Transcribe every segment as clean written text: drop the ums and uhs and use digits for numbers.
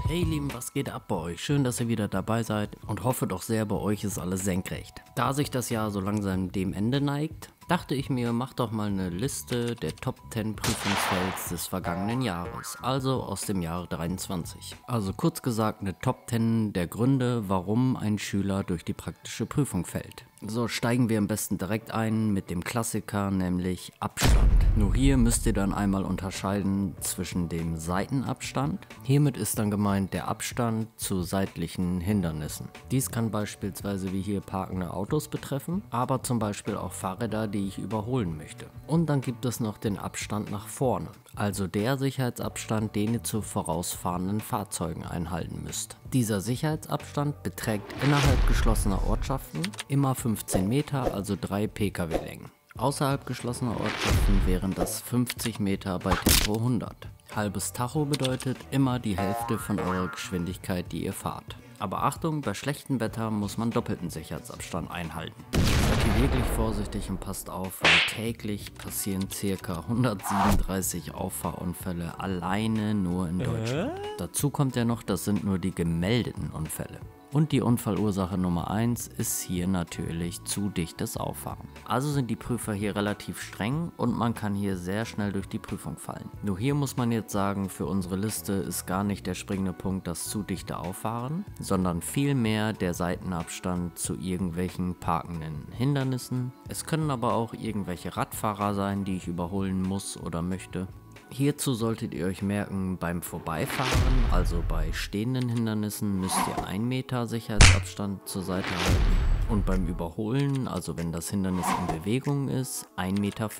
Hey Lieben, was geht ab bei euch? Schön, dass ihr wieder dabei seid und hoffe doch sehr, bei euch ist alles senkrecht. Da sich das Jahr so langsam dem Ende neigt, dachte ich mir, mach doch mal eine Liste der Top 10 Prüfungsfails des vergangenen Jahres, also aus dem Jahre 23. Also kurz gesagt eine Top 10 der Gründe, warum ein Schüler durch die praktische Prüfung fällt. So, steigen wir am besten direkt ein mit dem Klassiker, nämlich Abstand. Nur hier müsst ihr dann einmal unterscheiden zwischen dem Seitenabstand. Hiermit ist dann gemeint der Abstand zu seitlichen Hindernissen. Dies kann beispielsweise wie hier parkende Autos betreffen, aber zum Beispiel auch Fahrräder, die ich überholen möchte. Und dann gibt es noch den Abstand nach vorne, also der Sicherheitsabstand, den ihr zu vorausfahrenden Fahrzeugen einhalten müsst. Dieser Sicherheitsabstand beträgt innerhalb geschlossener Ortschaften immer 15 Meter, also 3 Pkw-Längen. Außerhalb geschlossener Ortschaften wären das 50 Meter bei Tempo 100. Halbes Tacho bedeutet immer die Hälfte von eurer Geschwindigkeit, die ihr fahrt. Aber Achtung, bei schlechtem Wetter muss man doppelten Sicherheitsabstand einhalten. Seid ihr wirklich vorsichtig und passt auf, weil täglich passieren ca. 137 Auffahrunfälle alleine nur in Deutschland. Dazu kommt ja noch, das sind nur die gemeldeten Unfälle. Und die Unfallursache Nummer 1 ist hier natürlich zu dichtes Auffahren. Also sind die Prüfer hier relativ streng und man kann hier sehr schnell durch die Prüfung fallen. Nur hier muss man jetzt sagen, für unsere Liste ist gar nicht der springende Punkt das zu dichte Auffahren, sondern vielmehr der Seitenabstand zu irgendwelchen parkenden Hindernissen. Es können aber auch irgendwelche Radfahrer sein, die ich überholen muss oder möchte. Hierzu solltet ihr euch merken, beim Vorbeifahren, also bei stehenden Hindernissen, müsst ihr 1 Meter Sicherheitsabstand zur Seite halten und beim Überholen, also wenn das Hindernis in Bewegung ist, 1,50 Meter.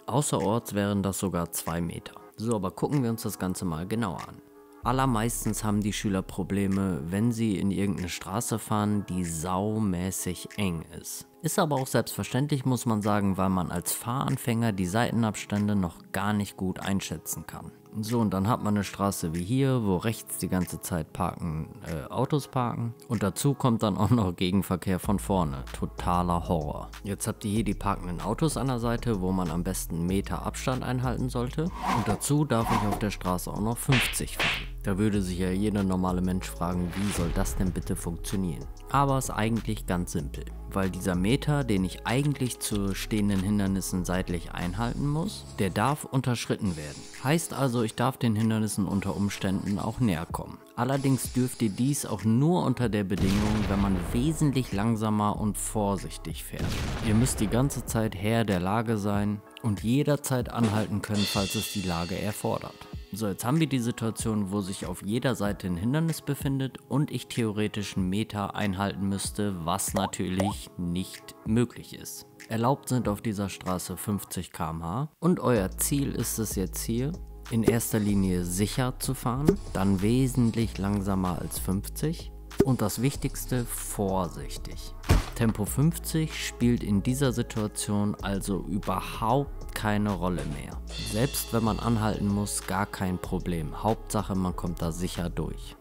Außerorts wären das sogar 2 Meter. So, aber gucken wir uns das Ganze mal genauer an. Allermeistens haben die Schüler Probleme, wenn sie in irgendeine Straße fahren, die saumäßig eng ist. Ist aber auch selbstverständlich, muss man sagen, weil man als Fahranfänger die Seitenabstände noch gar nicht gut einschätzen kann. So, und dann hat man eine Straße wie hier, wo rechts die ganze Zeit Autos parken. Und dazu kommt dann auch noch Gegenverkehr von vorne. Totaler Horror. Jetzt habt ihr hier die parkenden Autos an der Seite, wo man am besten 1 Meter Abstand einhalten sollte. Und dazu darf ich auf der Straße auch noch 50 fahren. Da würde sich ja jeder normale Mensch fragen, wie soll das denn bitte funktionieren? Aber es ist eigentlich ganz simpel, weil dieser Meter, den ich eigentlich zu stehenden Hindernissen seitlich einhalten muss, der darf unterschritten werden. Heißt also, ich darf den Hindernissen unter Umständen auch näher kommen. Allerdings dürft ihr dies auch nur unter der Bedingung, wenn man wesentlich langsamer und vorsichtig fährt. Ihr müsst die ganze Zeit Herr der Lage sein und jederzeit anhalten können, falls es die Lage erfordert. So, jetzt haben wir die Situation, wo sich auf jeder Seite ein Hindernis befindet und ich theoretisch 1 Meter einhalten müsste, was natürlich nicht möglich ist. Erlaubt sind auf dieser Straße 50 km/h und euer Ziel ist es jetzt hier, in erster Linie sicher zu fahren, dann wesentlich langsamer als 50 und das Wichtigste, vorsichtig. Tempo 50 spielt in dieser Situation also überhaupt keine Rolle mehr. Selbst wenn man anhalten muss, gar kein Problem. Hauptsache, man kommt da sicher durch.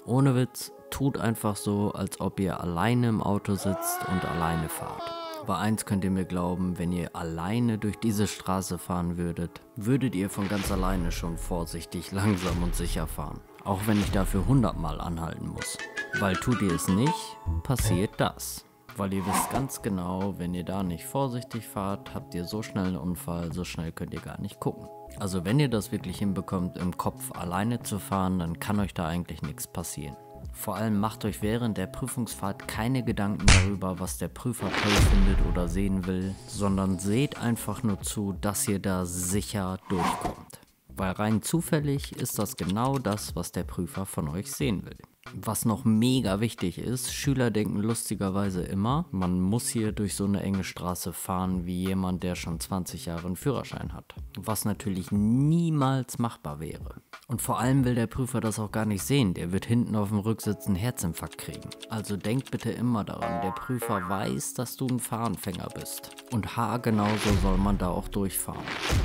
Ohne Witz, tut einfach so, als ob ihr alleine im Auto sitzt und alleine fahrt. Aber eins könnt ihr mir glauben, wenn ihr alleine durch diese Straße fahren würdet, würdet ihr von ganz alleine schon vorsichtig, langsam und sicher fahren. Auch wenn ich dafür 100 Mal anhalten muss. Weil tut ihr es nicht, passiert das. Weil ihr wisst ganz genau, wenn ihr da nicht vorsichtig fahrt, habt ihr so schnell einen Unfall, so schnell könnt ihr gar nicht gucken. Also wenn ihr das wirklich hinbekommt, im Kopf alleine zu fahren, dann kann euch da eigentlich nichts passieren. Vor allem macht euch während der Prüfungsfahrt keine Gedanken darüber, was der Prüfer toll findet oder sehen will, sondern seht einfach nur zu, dass ihr da sicher durchkommt. Weil rein zufällig ist das genau das, was der Prüfer von euch sehen will. Was noch mega wichtig ist, Schüler denken lustigerweise immer, man muss hier durch so eine enge Straße fahren wie jemand, der schon 20 Jahre einen Führerschein hat. Was natürlich niemals machbar wäre. Und vor allem will der Prüfer das auch gar nicht sehen, der wird hinten auf dem Rücksitz einen Herzinfarkt kriegen. Also denkt bitte immer daran, der Prüfer weiß, dass du ein Fahranfänger bist. Und haargenauso soll man da auch durchfahren.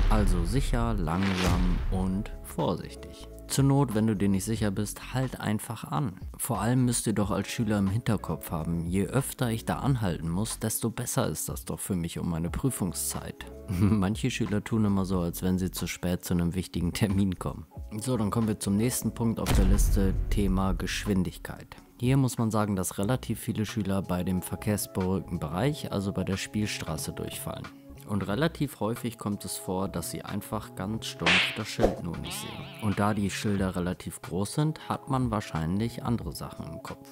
Also sicher, langsam und vorsichtig. Zur Not, wenn du dir nicht sicher bist, halt einfach an. Vor allem müsst ihr doch als Schüler im Hinterkopf haben, je öfter ich da anhalten muss, desto besser ist das doch für mich um meine Prüfungszeit. Manche Schüler tun immer so, als wenn sie zu spät zu einem wichtigen Termin kommen. So, dann kommen wir zum nächsten Punkt auf der Liste, Thema Geschwindigkeit. Hier muss man sagen, dass relativ viele Schüler bei dem verkehrsberuhigten Bereich, also bei der Spielstraße, durchfallen. Und relativ häufig kommt es vor, dass sie einfach ganz stumpf das Schild nur nicht sehen. Und da die Schilder relativ groß sind, hat man wahrscheinlich andere Sachen im Kopf.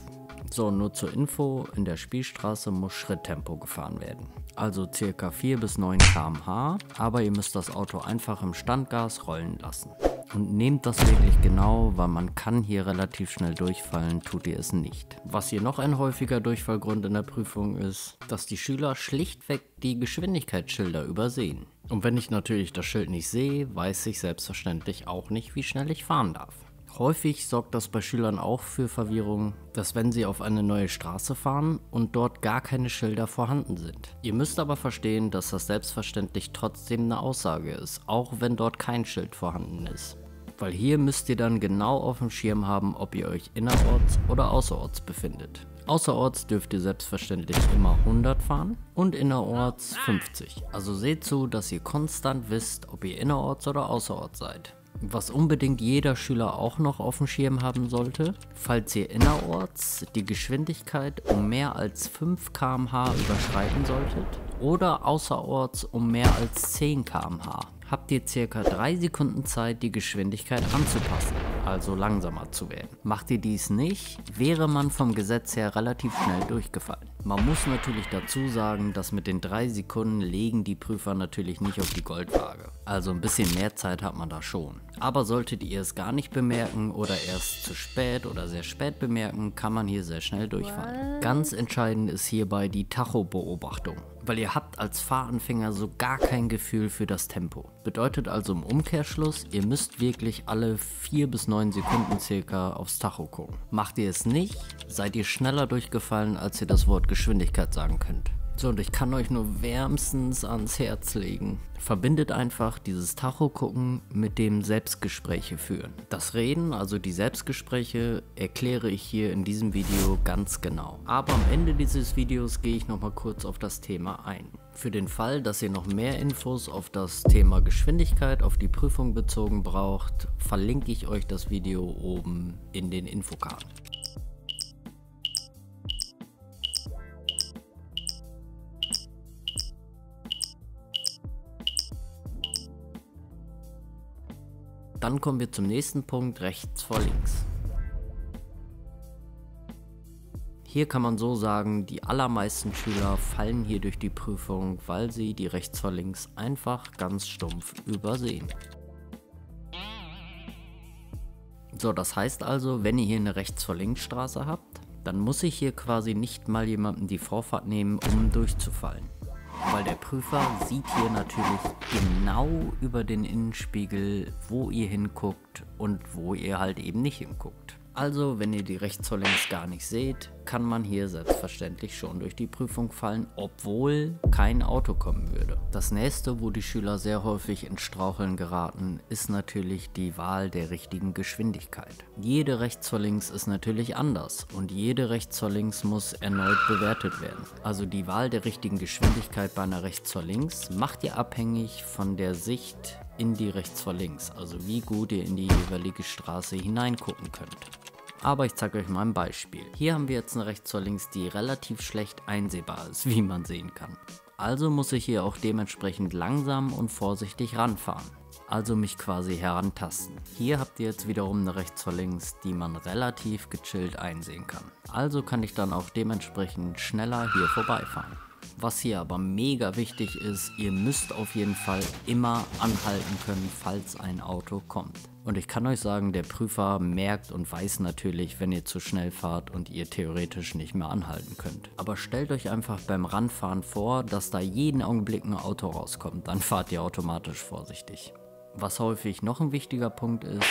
So, nur zur Info, in der Spielstraße muss Schritttempo gefahren werden. Also ca. 4 bis 9 km/h, aber ihr müsst das Auto einfach im Standgas rollen lassen. Und nehmt das wirklich genau, weil man kann hier relativ schnell durchfallen, tut ihr es nicht. Was hier noch ein häufiger Durchfallgrund in der Prüfung ist, dass die Schüler schlichtweg die Geschwindigkeitsschilder übersehen. Und wenn ich natürlich das Schild nicht sehe, weiß ich selbstverständlich auch nicht, wie schnell ich fahren darf. Häufig sorgt das bei Schülern auch für Verwirrung, dass wenn sie auf eine neue Straße fahren und dort gar keine Schilder vorhanden sind. Ihr müsst aber verstehen, dass das selbstverständlich trotzdem eine Aussage ist, auch wenn dort kein Schild vorhanden ist. Weil hier müsst ihr dann genau auf dem Schirm haben, ob ihr euch innerorts oder außerorts befindet. Außerorts dürft ihr selbstverständlich immer 100 fahren und innerorts 50. Also seht zu, dass ihr konstant wisst, ob ihr innerorts oder außerorts seid. Was unbedingt jeder Schüler auch noch auf dem Schirm haben sollte, falls ihr innerorts die Geschwindigkeit um mehr als 5 km/h überschreiten solltet oder außerorts um mehr als 10 km/h, habt ihr ca. 3 Sekunden Zeit, die Geschwindigkeit anzupassen, also langsamer zu werden. Macht ihr dies nicht, wäre man vom Gesetz her relativ schnell durchgefallen. Man muss natürlich dazu sagen, dass mit den 3 Sekunden legen die Prüfer natürlich nicht auf die Goldwaage. Also ein bisschen mehr Zeit hat man da schon. Aber solltet ihr es gar nicht bemerken oder erst zu spät oder sehr spät bemerken, kann man hier sehr schnell durchfallen. Ganz entscheidend ist hierbei die Tachobeobachtung, weil ihr habt als Fahranfänger so gar kein Gefühl für das Tempo. Bedeutet also im Umkehrschluss, ihr müsst wirklich alle 4 bis 9 Sekunden circa aufs Tacho gucken. Macht ihr es nicht, seid ihr schneller durchgefallen, als ihr das Wort Geschwindigkeit sagen könnt. So, und ich kann euch nur wärmstens ans Herz legen. Verbindet einfach dieses Tacho-Gucken mit dem Selbstgespräche führen. Das Reden, also die Selbstgespräche, erkläre ich hier in diesem Video ganz genau. Aber am Ende dieses Videos gehe ich nochmal kurz auf das Thema ein. Für den Fall, dass ihr noch mehr Infos auf das Thema Geschwindigkeit auf die Prüfung bezogen braucht, verlinke ich euch das Video oben in den Infokarten. Dann kommen wir zum nächsten Punkt, rechts vor links. Hier kann man so sagen, die allermeisten Schüler fallen hier durch die Prüfung, weil sie die rechts vor links einfach ganz stumpf übersehen. So, das heißt also, wenn ihr hier eine rechts vor links Straße habt, dann muss ich hier quasi nicht mal jemandem die Vorfahrt nehmen, um durchzufallen. Weil der Prüfer sieht hier natürlich genau über den Innenspiegel, wo ihr hinguckt und wo ihr halt eben nicht hinguckt. Also, wenn ihr die rechts vor links gar nicht seht, kann man hier selbstverständlich schon durch die Prüfung fallen, obwohl kein Auto kommen würde. Das nächste, wo die Schüler sehr häufig ins Straucheln geraten, ist natürlich die Wahl der richtigen Geschwindigkeit. Jede rechts vor links ist natürlich anders und jede rechts vor links muss erneut bewertet werden. Also die Wahl der richtigen Geschwindigkeit bei einer rechts vor links macht ihr abhängig von der Sicht in die rechts vor links, also wie gut ihr in die jeweilige Straße hineingucken könnt. Aber ich zeige euch mal ein Beispiel. Hier haben wir jetzt eine rechts vor links, die relativ schlecht einsehbar ist, wie man sehen kann. Also muss ich hier auch dementsprechend langsam und vorsichtig ranfahren. Also mich quasi herantasten. Hier habt ihr jetzt wiederum eine rechts vor links, die man relativ gechillt einsehen kann. Also kann ich dann auch dementsprechend schneller hier vorbeifahren. Was hier aber mega wichtig ist, ihr müsst auf jeden Fall immer anhalten können, falls ein Auto kommt. Und ich kann euch sagen, der Prüfer merkt und weiß natürlich, wenn ihr zu schnell fahrt und ihr theoretisch nicht mehr anhalten könnt. Aber stellt euch einfach beim Ranfahren vor, dass da jeden Augenblick ein Auto rauskommt, dann fahrt ihr automatisch vorsichtig. Was häufig noch ein wichtiger Punkt ist,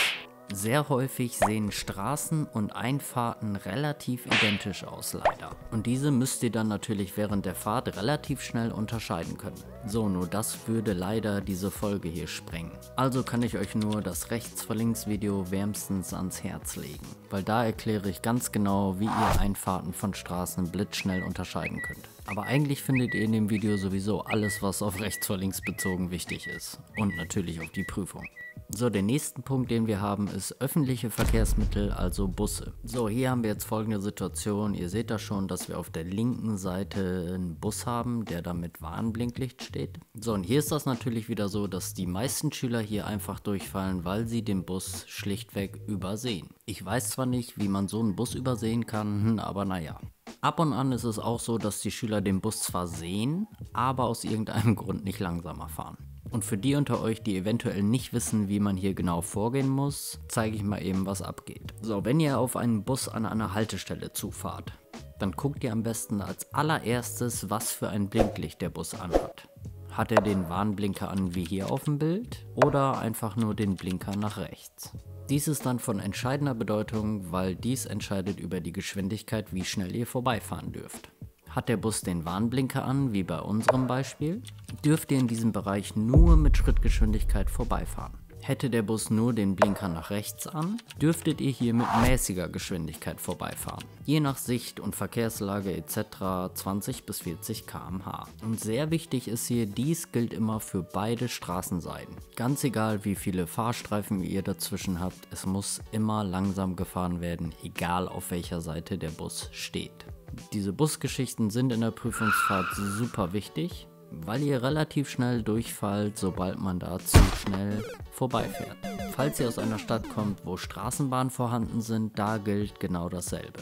Sehr häufig sehen Straßen und Einfahrten relativ identisch aus, leider. Und diese müsst ihr dann natürlich während der Fahrt relativ schnell unterscheiden können. So, nur das würde leider diese Folge hier sprengen. Also kann ich euch nur das Rechts-vor-Links-Video wärmstens ans Herz legen, weil da erkläre ich ganz genau, wie ihr Einfahrten von Straßen blitzschnell unterscheiden könnt. Aber eigentlich findet ihr in dem Video sowieso alles, was auf Rechts-vor-Links bezogen wichtig ist. Und natürlich auf die Prüfung. So, der nächste Punkt, den wir haben, ist öffentliche Verkehrsmittel, also Busse. So, hier haben wir jetzt folgende Situation. Ihr seht da schon, dass wir auf der linken Seite einen Bus haben, der da mit Warnblinklicht steht. So, und hier ist das natürlich wieder so, dass die meisten Schüler hier einfach durchfallen, weil sie den Bus schlichtweg übersehen. Ich weiß zwar nicht, wie man so einen Bus übersehen kann, aber naja. Ab und an ist es auch so, dass die Schüler den Bus zwar sehen, aber aus irgendeinem Grund nicht langsamer fahren. Und für die unter euch, die eventuell nicht wissen, wie man hier genau vorgehen muss, zeige ich mal eben, was abgeht. So, wenn ihr auf einen Bus an einer Haltestelle zufahrt, dann guckt ihr am besten als allererstes, was für ein Blinklicht der Bus anhat. Hat er den Warnblinker an wie hier auf dem Bild oder einfach nur den Blinker nach rechts? Dies ist dann von entscheidender Bedeutung, weil dies entscheidet über die Geschwindigkeit, wie schnell ihr vorbeifahren dürft. Hat der Bus den Warnblinker an, wie bei unserem Beispiel, dürft ihr in diesem Bereich nur mit Schrittgeschwindigkeit vorbeifahren. Hätte der Bus nur den Blinker nach rechts an, dürftet ihr hier mit mäßiger Geschwindigkeit vorbeifahren. Je nach Sicht und Verkehrslage etc. 20 bis 40 km/h. Und sehr wichtig ist hier, dies gilt immer für beide Straßenseiten. Ganz egal wie viele Fahrstreifen ihr dazwischen habt, es muss immer langsam gefahren werden, egal auf welcher Seite der Bus steht. Diese Busgeschichten sind in der Prüfungsfahrt super wichtig, weil ihr relativ schnell durchfallt, sobald man da zu schnell vorbeifährt. Falls ihr aus einer Stadt kommt, wo Straßenbahnen vorhanden sind, da gilt genau dasselbe.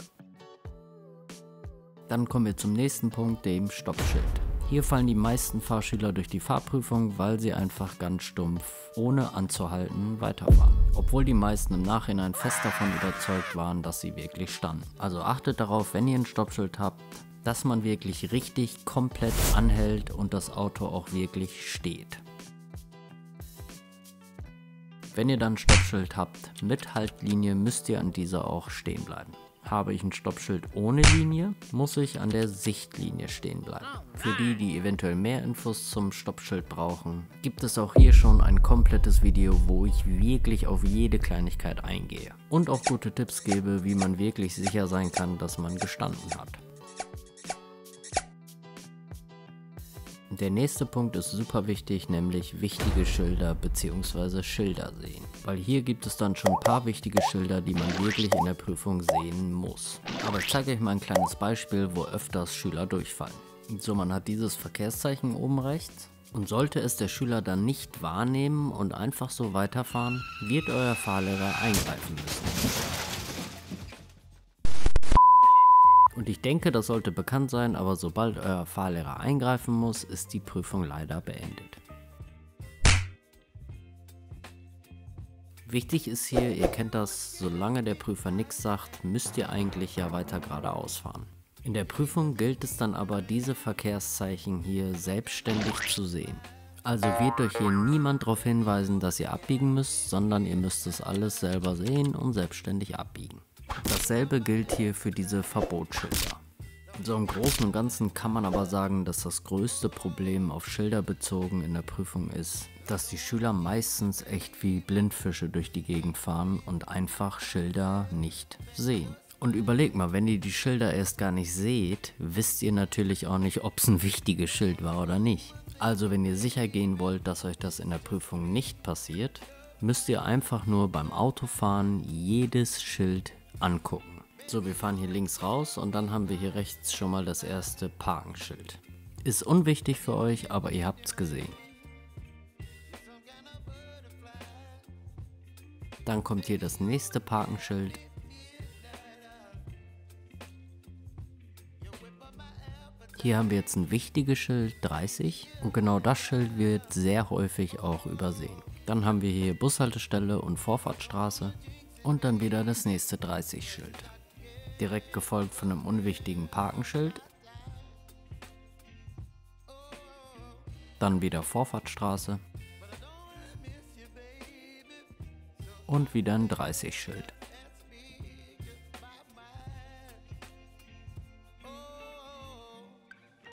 Dann kommen wir zum nächsten Punkt, dem Stoppschild. Hier fallen die meisten Fahrschüler durch die Fahrprüfung, weil sie einfach ganz stumpf, ohne anzuhalten, weiterfahren. Obwohl die meisten im Nachhinein fest davon überzeugt waren, dass sie wirklich standen. Also achtet darauf, wenn ihr ein Stoppschild habt, dass man wirklich richtig komplett anhält und das Auto auch wirklich steht. Wenn ihr dann ein Stoppschild habt mit Haltlinie, müsst ihr an dieser auch stehen bleiben. Habe ich ein Stoppschild ohne Linie, muss ich an der Sichtlinie stehen bleiben. Für die, die eventuell mehr Infos zum Stoppschild brauchen, gibt es auch hier schon ein komplettes Video, wo ich wirklich auf jede Kleinigkeit eingehe. Und auch gute Tipps gebe, wie man wirklich sicher sein kann, dass man gestanden hat. Der nächste Punkt ist super wichtig, nämlich wichtige Schilder bzw. Schilder sehen. Weil hier gibt es dann schon ein paar wichtige Schilder, die man wirklich in der Prüfung sehen muss. Aber ich zeige euch mal ein kleines Beispiel, wo öfters Schüler durchfallen. So, man hat dieses Verkehrszeichen oben rechts. Und sollte es der Schüler dann nicht wahrnehmen und einfach so weiterfahren, wird euer Fahrlehrer eingreifen müssen. Und ich denke, das sollte bekannt sein, aber sobald euer Fahrlehrer eingreifen muss, ist die Prüfung leider beendet. Wichtig ist hier, ihr kennt das, solange der Prüfer nichts sagt, müsst ihr eigentlich ja weiter geradeaus fahren. In der Prüfung gilt es dann aber, diese Verkehrszeichen hier selbstständig zu sehen. Also wird euch hier niemand darauf hinweisen, dass ihr abbiegen müsst, sondern ihr müsst es alles selber sehen und selbstständig abbiegen. Dasselbe gilt hier für diese Verbotsschilder. So im Großen und Ganzen kann man aber sagen, dass das größte Problem auf Schilder bezogen in der Prüfung ist, dass die Schüler meistens echt wie Blindfische durch die Gegend fahren und einfach Schilder nicht sehen. Und überlegt mal, wenn ihr die Schilder erst gar nicht seht, wisst ihr natürlich auch nicht, ob es ein wichtiges Schild war oder nicht. Also wenn ihr sicher gehen wollt, dass euch das in der Prüfung nicht passiert, müsst ihr einfach nur beim Autofahren jedes Schild angucken. So, wir fahren hier links raus und dann haben wir hier rechts schon mal das erste Parkenschild. Ist unwichtig für euch, aber ihr habt es gesehen. Dann kommt hier das nächste Parkenschild. Hier haben wir jetzt ein wichtiges Schild, 30, und genau das Schild wird sehr häufig auch übersehen. Dann haben wir hier Bushaltestelle und Vorfahrtsstraße und dann wieder das nächste 30-Schild. Direkt gefolgt von einem unwichtigen Parkenschild. Dann wieder Vorfahrtsstraße. und wieder ein 30-Schild.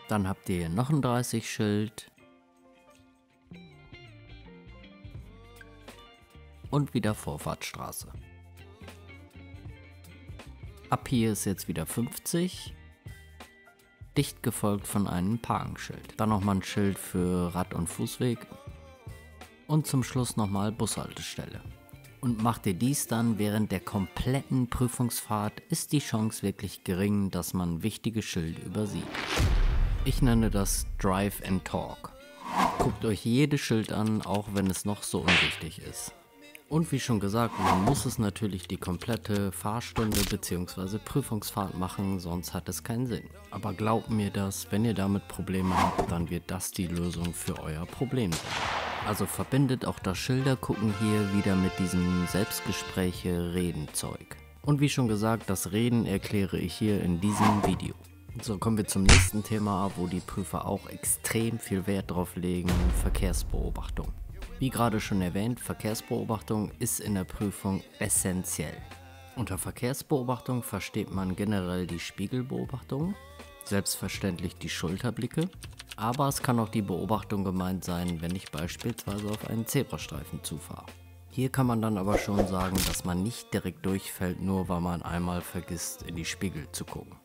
Dann habt ihr hier noch ein 30-Schild und wieder Vorfahrtsstraße. Ab hier ist jetzt wieder 50, dicht gefolgt von einem Parkenschild. Dann nochmal ein Schild für Rad- und Fußweg und zum Schluss nochmal Bushaltestelle. Und macht ihr dies dann während der kompletten Prüfungsfahrt, ist die Chance wirklich gering, dass man wichtige Schilder übersieht. Ich nenne das Drive and Talk. Guckt euch jedes Schild an, auch wenn es noch so unwichtig ist. Und wie schon gesagt, man muss es natürlich die komplette Fahrstunde bzw. Prüfungsfahrt machen, sonst hat es keinen Sinn. Aber glaubt mir das, wenn ihr damit Probleme habt, dann wird das die Lösung für euer Problem sein. Also verbindet auch das Schildergucken hier wieder mit diesem Selbstgespräche-Reden-Zeug. Und wie schon gesagt, das Reden erkläre ich hier in diesem Video. So, kommen wir zum nächsten Thema, wo die Prüfer auch extrem viel Wert drauf legen: Verkehrsbeobachtung. Wie gerade schon erwähnt, Verkehrsbeobachtung ist in der Prüfung essentiell. Unter Verkehrsbeobachtung versteht man generell die Spiegelbeobachtung, selbstverständlich die Schulterblicke, aber es kann auch die Beobachtung gemeint sein, wenn ich beispielsweise auf einen Zebrastreifen zufahre. Hier kann man dann aber schon sagen, dass man nicht direkt durchfällt, nur weil man einmal vergisst, in die Spiegel zu gucken.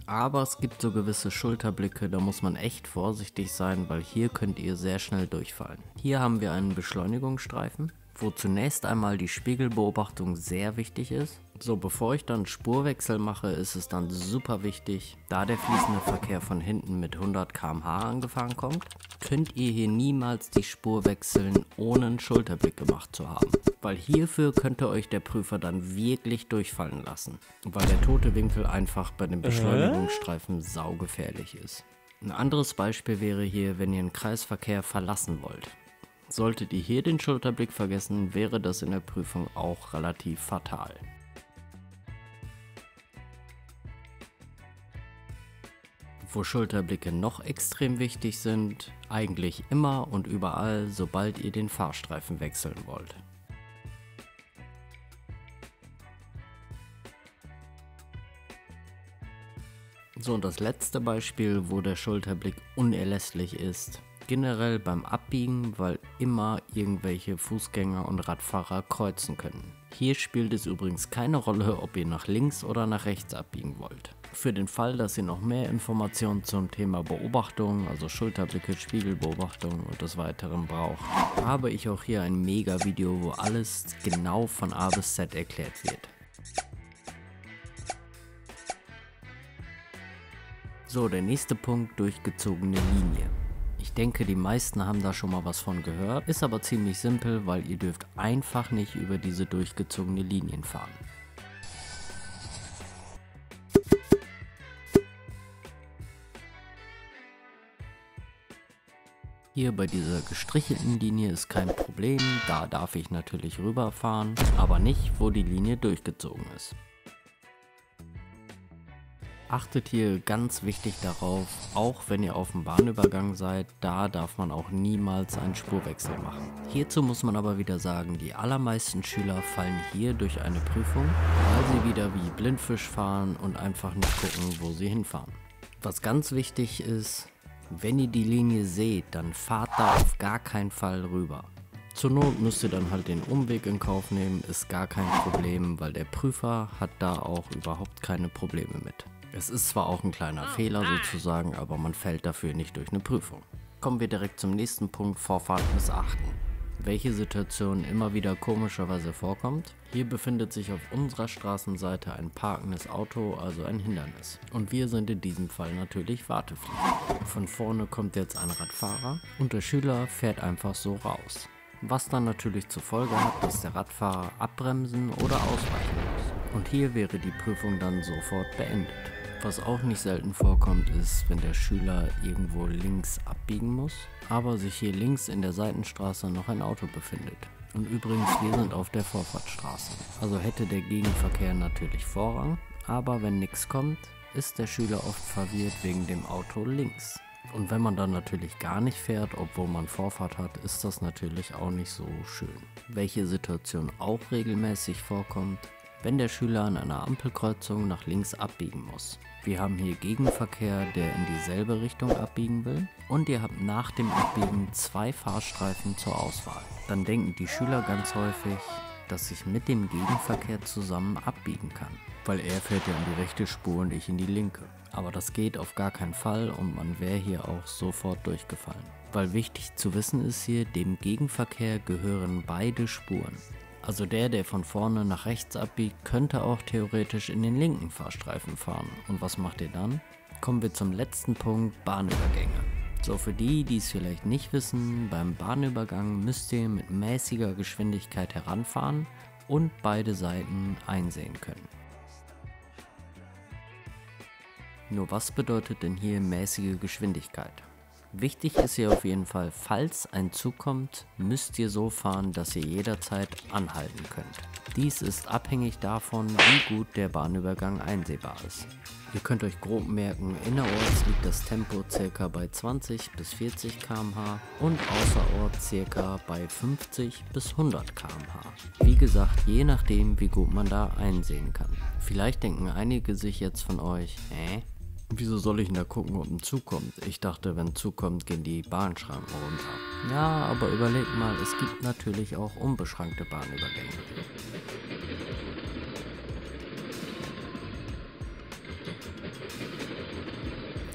Aber es gibt so gewisse Schulterblicke, da muss man echt vorsichtig sein, weil hier könnt ihr sehr schnell durchfallen. Hier haben wir einen Beschleunigungsstreifen, wo zunächst einmal die Spiegelbeobachtung sehr wichtig ist. So, bevor ich dann Spurwechsel mache, ist es dann super wichtig, da der fließende Verkehr von hinten mit 100 km/h angefahren kommt, könnt ihr hier niemals die Spur wechseln, ohne einen Schulterblick gemacht zu haben. Weil hierfür könnte euch der Prüfer dann wirklich durchfallen lassen, weil der tote Winkel einfach bei dem Beschleunigungsstreifen saugefährlich ist. Ein anderes Beispiel wäre hier, wenn ihr einen Kreisverkehr verlassen wollt. Solltet ihr hier den Schulterblick vergessen, wäre das in der Prüfung auch relativ fatal. Wo Schulterblicke noch extrem wichtig sind, eigentlich immer und überall, sobald ihr den Fahrstreifen wechseln wollt. So, und das letzte Beispiel, wo der Schulterblick unerlässlich ist. Generell beim Abbiegen, weil immer irgendwelche Fußgänger und Radfahrer kreuzen können. Hier spielt es übrigens keine Rolle, ob ihr nach links oder nach rechts abbiegen wollt. Für den Fall, dass ihr noch mehr Informationen zum Thema Beobachtung, also Schulterblicke, Spiegelbeobachtung und des Weiteren braucht, habe ich auch hier ein Mega-Video, wo alles genau von A bis Z erklärt wird. So, der nächste Punkt: durchgezogene Linie. Ich denke, die meisten haben da schon mal was von gehört, ist aber ziemlich simpel, weil ihr dürft einfach nicht über diese durchgezogene Linien fahren. Hier bei dieser gestrichelten Linie ist kein Problem, da darf ich natürlich rüberfahren, aber nicht, wo die Linie durchgezogen ist. Achtet hier ganz wichtig darauf, auch wenn ihr auf dem Bahnübergang seid, da darf man auch niemals einen Spurwechsel machen. Hierzu muss man aber wieder sagen, die allermeisten Schüler fallen hier durch eine Prüfung, weil sie wieder wie Blindfisch fahren und einfach nicht gucken, wo sie hinfahren. Was ganz wichtig ist: wenn ihr die Linie seht, dann fahrt da auf gar keinen Fall rüber. Zur Not müsst ihr dann halt den Umweg in Kauf nehmen, ist gar kein Problem, weil der Prüfer hat da auch überhaupt keine Probleme mit. Es ist zwar auch ein kleiner Fehler sozusagen, aber man fällt dafür nicht durch eine Prüfung. Kommen wir direkt zum nächsten Punkt: Vorfahrt missachten. Welche Situation immer wieder komischerweise vorkommt? Hier befindet sich auf unserer Straßenseite ein parkendes Auto, also ein Hindernis. Und wir sind in diesem Fall natürlich wartepflichtig. Von vorne kommt jetzt ein Radfahrer und der Schüler fährt einfach so raus. Was dann natürlich zur Folge hat, dass der Radfahrer abbremsen oder ausweichen muss. Und hier wäre die Prüfung dann sofort beendet. Was auch nicht selten vorkommt, ist, wenn der Schüler irgendwo links abbiegen muss, aber sich hier links in der Seitenstraße noch ein Auto befindet. Und übrigens, wir sind auf der Vorfahrtsstraße. Also hätte der Gegenverkehr natürlich Vorrang, aber wenn nichts kommt, ist der Schüler oft verwirrt wegen dem Auto links. Und wenn man dann natürlich gar nicht fährt, obwohl man Vorfahrt hat, ist das natürlich auch nicht so schön. Welche Situation auch regelmäßig vorkommt: wenn der Schüler an einer Ampelkreuzung nach links abbiegen muss. Wir haben hier Gegenverkehr, der in dieselbe Richtung abbiegen will, und ihr habt nach dem Abbiegen 2 Fahrstreifen zur Auswahl. Dann denken die Schüler ganz häufig, dass ich mit dem Gegenverkehr zusammen abbiegen kann, weil er fährt ja in die rechte Spur und ich in die linke. Aber das geht auf gar keinen Fall und man wäre hier auch sofort durchgefallen. Weil wichtig zu wissen ist hier, dem Gegenverkehr gehören beide Spuren. Also der von vorne nach rechts abbiegt, könnte auch theoretisch in den linken Fahrstreifen fahren. Und was macht ihr dann? Kommen wir zum letzten Punkt: Bahnübergänge. So, für die, die es vielleicht nicht wissen, beim Bahnübergang müsst ihr mit mäßiger Geschwindigkeit heranfahren und beide Seiten einsehen können. Nur was bedeutet denn hier mäßige Geschwindigkeit? Wichtig ist hier auf jeden Fall, falls ein Zug kommt, müsst ihr so fahren, dass ihr jederzeit anhalten könnt. Dies ist abhängig davon, wie gut der Bahnübergang einsehbar ist. Ihr könnt euch grob merken, innerorts liegt das Tempo ca. bei 20 bis 40 km/h und außerorts ca. bei 50 bis 100 km/h. Wie gesagt, je nachdem, wie gut man da einsehen kann. Vielleicht denken einige sich jetzt von euch: wieso soll ich denn da gucken, ob ein Zug kommt? Ich dachte, wenn ein Zug kommt, gehen die Bahnschranken runter. Ja, aber überlegt mal, es gibt natürlich auch unbeschränkte Bahnübergänge.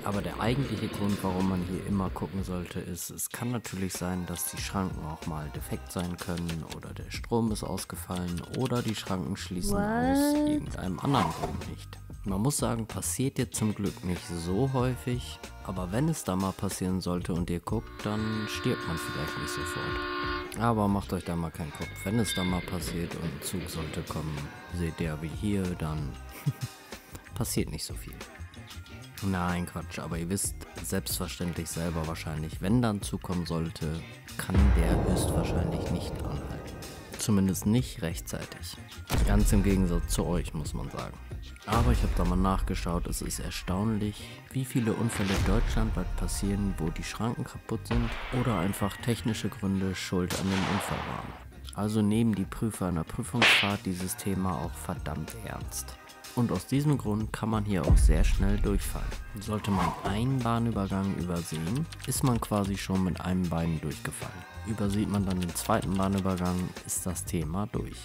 Aber der eigentliche Grund, warum man hier immer gucken sollte, ist, es kann natürlich sein, dass die Schranken auch mal defekt sein können oder der Strom ist ausgefallen oder die Schranken schließen aus irgendeinem anderen Grund nicht. Man muss sagen, passiert jetzt zum Glück nicht so häufig, aber wenn es da mal passieren sollte und ihr guckt, dann stirbt man vielleicht nicht sofort. Aber macht euch da mal keinen Kopf, wenn es da mal passiert und ein Zug sollte kommen, seht ihr wie hier, dann passiert nicht so viel. Nein, Quatsch, aber ihr wisst selbstverständlich selber wahrscheinlich, wenn dann zukommen sollte, kann der höchstwahrscheinlich nicht anhalten. Zumindest nicht rechtzeitig. Ganz im Gegensatz zu euch, muss man sagen. Aber ich habe da mal nachgeschaut, es ist erstaunlich, wie viele Unfälle deutschlandweit passieren, wo die Schranken kaputt sind oder einfach technische Gründe schuld an dem Unfall waren. Also nehmen die Prüfer in der Prüfungsfahrt dieses Thema auch verdammt ernst. Und aus diesem Grund kann man hier auch sehr schnell durchfallen. Sollte man einen Bahnübergang übersehen, ist man quasi schon mit einem Bein durchgefallen. Übersieht man dann den zweiten Bahnübergang, ist das Thema durch.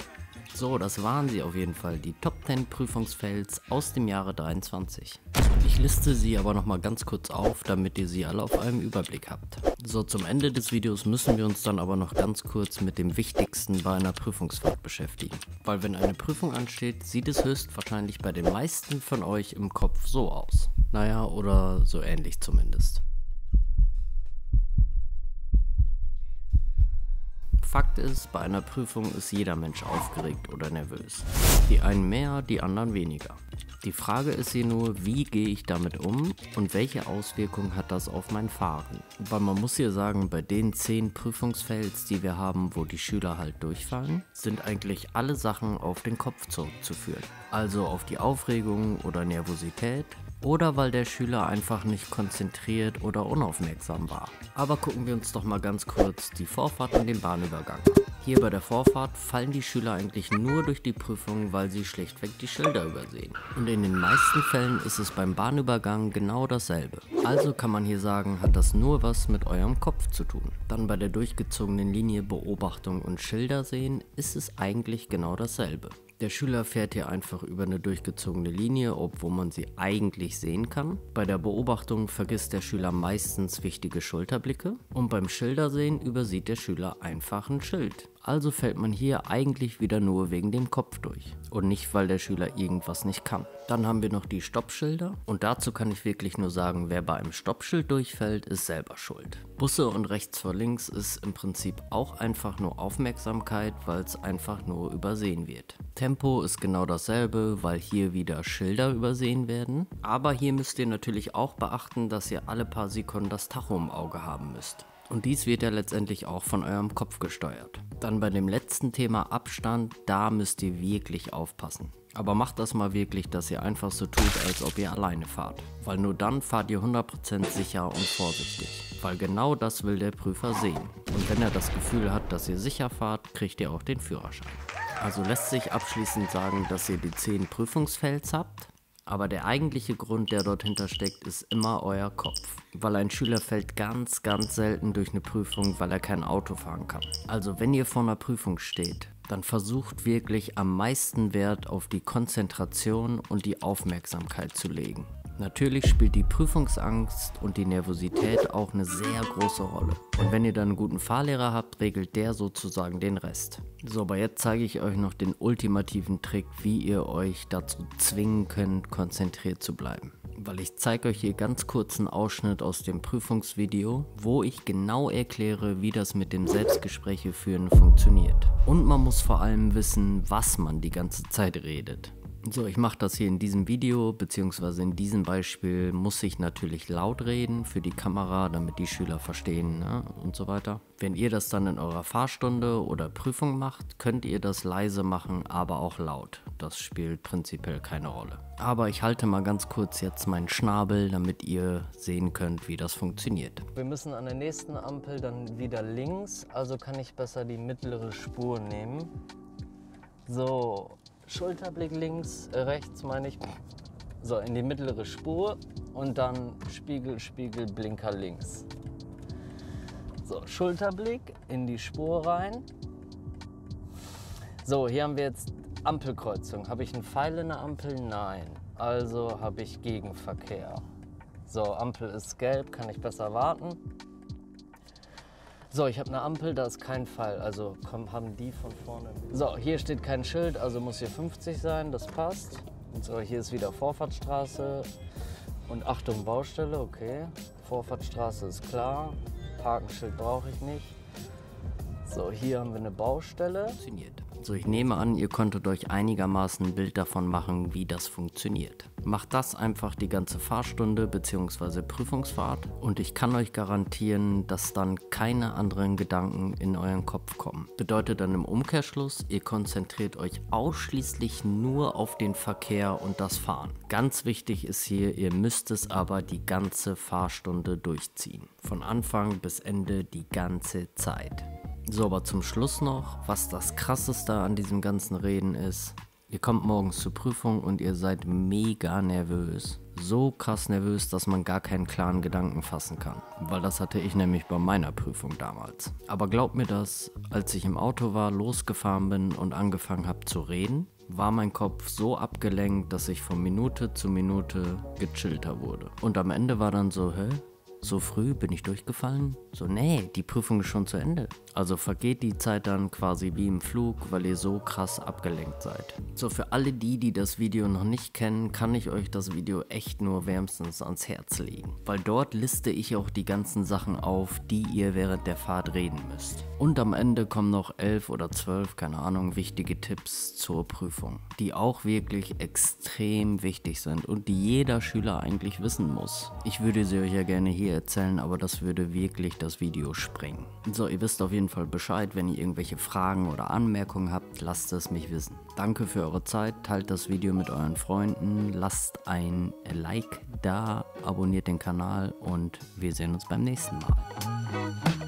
So, das waren sie auf jeden Fall, die Top 10 Prüfungsfails aus dem Jahre 23. Ich liste sie aber nochmal ganz kurz auf, damit ihr sie alle auf einem Überblick habt. So, zum Ende des Videos müssen wir uns dann aber noch ganz kurz mit dem Wichtigsten bei einer Prüfungsfahrt beschäftigen. Weil wenn eine Prüfung ansteht, sieht es höchstwahrscheinlich bei den meisten von euch im Kopf so aus. Naja, oder so ähnlich zumindest. Fakt ist, bei einer Prüfung ist jeder Mensch aufgeregt oder nervös. Die einen mehr, die anderen weniger. Die Frage ist hier nur, wie gehe ich damit um und welche Auswirkungen hat das auf mein Fahren? Weil man muss hier sagen, bei den 10 Prüfungsfails, die wir haben, wo die Schüler halt durchfallen, sind eigentlich alle Sachen auf den Kopf zurückzuführen. Also auf die Aufregung oder Nervosität. Oder weil der Schüler einfach nicht konzentriert oder unaufmerksam war. Aber gucken wir uns doch mal ganz kurz die Vorfahrt und den Bahnübergang an. Hier bei der Vorfahrt fallen die Schüler eigentlich nur durch die Prüfung, weil sie schlichtweg die Schilder übersehen. Und in den meisten Fällen ist es beim Bahnübergang genau dasselbe. Also kann man hier sagen, hat das nur was mit eurem Kopf zu tun. Dann bei der durchgezogenen Linie Beobachtung und Schilder sehen, ist es eigentlich genau dasselbe. Der Schüler fährt hier einfach über eine durchgezogene Linie, obwohl man sie eigentlich sehen kann. Bei der Beobachtung vergisst der Schüler meistens wichtige Schulterblicke und beim Schildersehen übersieht der Schüler einfach ein Schild. Also fällt man hier eigentlich wieder nur wegen dem Kopf durch und nicht, weil der Schüler irgendwas nicht kann. Dann haben wir noch die Stoppschilder und dazu kann ich wirklich nur sagen, wer bei einem Stoppschild durchfällt, ist selber schuld. Busse und rechts vor links ist im Prinzip auch einfach nur Aufmerksamkeit, weil es einfach nur übersehen wird. Tempo ist genau dasselbe, weil hier wieder Schilder übersehen werden. Aber hier müsst ihr natürlich auch beachten, dass ihr alle paar Sekunden das Tacho im Auge haben müsst. Und dies wird ja letztendlich auch von eurem Kopf gesteuert. Dann bei dem letzten Thema Abstand, da müsst ihr wirklich aufpassen. Aber macht das mal wirklich, dass ihr einfach so tut, als ob ihr alleine fahrt. Weil nur dann fahrt ihr 100% sicher und vorsichtig. Weil genau das will der Prüfer sehen. Und wenn er das Gefühl hat, dass ihr sicher fahrt, kriegt ihr auch den Führerschein. Also lässt sich abschließend sagen, dass ihr die 10 Prüfungsfails habt. Aber der eigentliche Grund, der dort hintersteckt, ist immer euer Kopf. Weil ein Schüler fällt ganz selten durch eine Prüfung, weil er kein Auto fahren kann. Also wenn ihr vor einer Prüfung steht, dann versucht wirklich am meisten Wert auf die Konzentration und die Aufmerksamkeit zu legen. Natürlich spielt die Prüfungsangst und die Nervosität auch eine sehr große Rolle. Und wenn ihr dann einen guten Fahrlehrer habt, regelt der sozusagen den Rest. So, aber jetzt zeige ich euch noch den ultimativen Trick, wie ihr euch dazu zwingen könnt, konzentriert zu bleiben. Weil ich zeige euch hier ganz kurz einen Ausschnitt aus dem Prüfungsvideo, wo ich genau erkläre, wie das mit dem Selbstgespräche führen funktioniert. Und man muss vor allem wissen, was man die ganze Zeit redet. So, ich mache das hier in diesem Video, beziehungsweise in diesem Beispiel muss ich natürlich laut reden für die Kamera, damit die Schüler verstehen, ne, und so weiter. Wenn ihr das dann in eurer Fahrstunde oder Prüfung macht, könnt ihr das leise machen, aber auch laut. Das spielt prinzipiell keine Rolle. Aber ich halte mal ganz kurz jetzt meinen Schnabel, damit ihr sehen könnt, wie das funktioniert. Wir müssen an der nächsten Ampel dann wieder links, also kann ich besser die mittlere Spur nehmen. So. Schulterblick links, rechts meine ich. So, in die mittlere Spur und dann Spiegel, Spiegel, Blinker links. So, Schulterblick in die Spur rein. So, hier haben wir jetzt Ampelkreuzung. Habe ich einen Pfeil in der Ampel? Nein. Also habe ich Gegenverkehr. So, Ampel ist gelb, kann ich besser warten. So, ich habe eine Ampel, da ist kein Pfeil, also haben die von vorne. So, hier steht kein Schild, also muss hier 50 sein, das passt. Und so, hier ist wieder Vorfahrtsstraße und Achtung Baustelle, okay. Vorfahrtsstraße ist klar, Parkenschild brauche ich nicht. So, hier haben wir eine Baustelle. Funktioniert. So, ich nehme an, ihr konntet euch einigermaßen ein Bild davon machen, wie das funktioniert. Macht das einfach die ganze Fahrstunde bzw. Prüfungsfahrt und ich kann euch garantieren, dass dann keine anderen Gedanken in euren Kopf kommen. Bedeutet dann im Umkehrschluss, ihr konzentriert euch ausschließlich nur auf den Verkehr und das Fahren. Ganz wichtig ist hier, ihr müsst es aber die ganze Fahrstunde durchziehen. Von Anfang bis Ende die ganze Zeit. So, aber zum Schluss noch, was das Krasseste an diesem ganzen Reden ist. Ihr kommt morgens zur Prüfung und ihr seid mega nervös. So krass nervös, dass man gar keinen klaren Gedanken fassen kann. Weil das hatte ich nämlich bei meiner Prüfung damals. Aber glaubt mir das, als ich im Auto war, losgefahren bin und angefangen habe zu reden, war mein Kopf so abgelenkt, dass ich von Minute zu Minute gechillter wurde. Und am Ende war dann so, hä? So früh bin ich durchgefallen? So, nee, die Prüfung ist schon zu Ende. Also vergeht die Zeit dann quasi wie im Flug, weil ihr so krass abgelenkt seid. So, für alle die das Video noch nicht kennen, kann ich euch das Video echt nur wärmstens ans Herz legen. Weil dort liste ich auch die ganzen Sachen auf, die ihr während der Fahrt reden müsst. Und am Ende kommen noch 11 oder 12, keine Ahnung, wichtige Tipps zur Prüfung, die auch wirklich extrem wichtig sind und die jeder Schüler eigentlich wissen muss. Ich würde sie euch ja gerne hier erzählen, aber das würde wirklich das Video sprengen. So, ihr wisst auf jeden Fall Bescheid. Wenn ihr irgendwelche Fragen oder Anmerkungen habt, lasst es mich wissen. Danke für eure Zeit, teilt das Video mit euren Freunden, lasst ein Like da, abonniert den Kanal und wir sehen uns beim nächsten Mal.